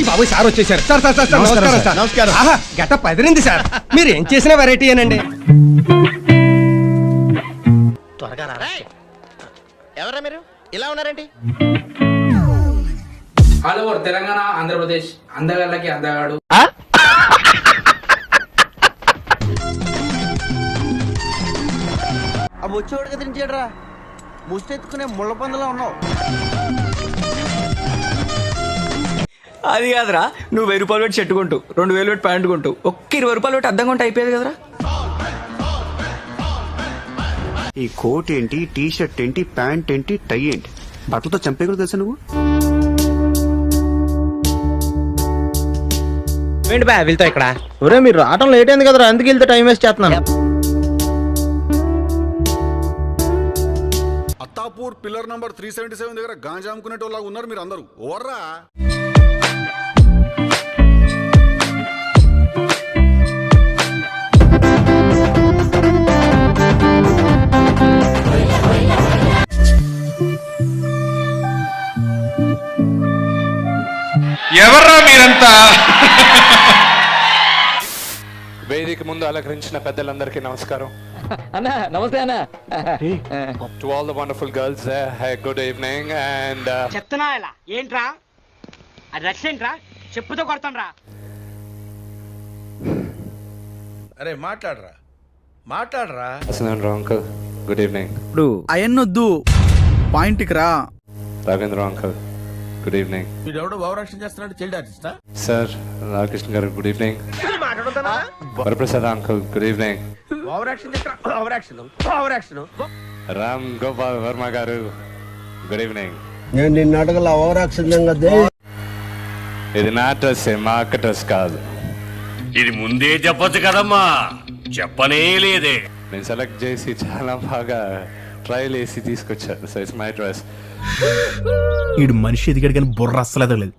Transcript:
బాబు sir వచ్చేసారు. Sir sir sir నమస్కారం sir. నమస్కారం. ఆహా గట్ట పదిరింది సార్. మీరు ఏం చేసిన వెరైటీ అనండి. త్వరగా రా. ఎవరా మీరు ఇలా ఉన్నారేంటి? ఆల్ ఓవర్ తెలంగాణ ఆంధ్రప్రదేశ్ అందగాళ్ళకి అందగాడు. ఆ వచ్చేవాడు కదా దించాడురా, ముష్టెత్తుకునే ముళ్ళ పందులో ఉన్నావు. అది కాదురా, నువ్వు 1000 రూపాయలు పెట్టి షర్ట్ కొంటావు, 2000 పెట్టి ప్యాంట్ కొంటావు, ఒక్క 20 రూపాయలు పెట్టి అద్దం కొంటే అయిపోయేది కదరా. ఈ కోట్ ఏంటి, టీ షర్ట్ ఏంటి, ప్యాంట్ ఏంటి, టై ఏంటి, బట్టలతో చంపే కూడా తెలుసా నువ్వు? ఏంటి బా వెళ్తావు ఇక్కడ? ఒరే మీరు రావటం లేట్ అయింది కదరా, అందుకు వెళ్తే టైం వేస్ట్ చేస్తున్నాను. అత్తాపూర్ పిల్లర్ నంబర్ 377 దగ్గర గాంజా అమ్ముకునేటోళ్ళ ఉన్నారు మీరు అందరూ. ఓర్రా ఎవర్రా మీరంతా? వేదిక ముందు అలంకరించిన పెద్దలందరికీ నమస్కారం. అన్నా నమస్తే అన్న. To all the wonderful girls, good evening. And చెప్తున్నా ఇలా ఏంట్రా అది రష్ ఏంట్రా, చెప్పుతో కొడతాను. అరే మాట్లాడరా మాట్లాడరా. Uncle good evening. ఇప్పుడు అయన్నొద్దు, పాయింట్కి రా. Raghavendra uncle good evening. వీడెవడో భావరక్షణ చేస్తున్నాడు, చైల్డ్ ఆర్టిస్టా? సార్ రామకృష్ణ గారు good evening. Varaprasad uncle good evening. Ram Gopal Varma గారు గుడ్ ఈవినింగ్. నేను నిన్న అడగల ఓవరాక్షన్ కదా. ఇది నా డ్రెస్, మా అక్క డ్రెస్ కాదు. ఇది ముందే చెప్పొచ్చు కదమ్మా, చెప్పనే లేదే. నేను సెలెక్ట్ చేసి చాలా బాగా ట్రయల్ వేసి తీసుకొచ్చాను. So it's my dress. ఈడు మనిషి ఎదిగాడు కానీ బుర్ర అస్సలు ఎదగలేదు.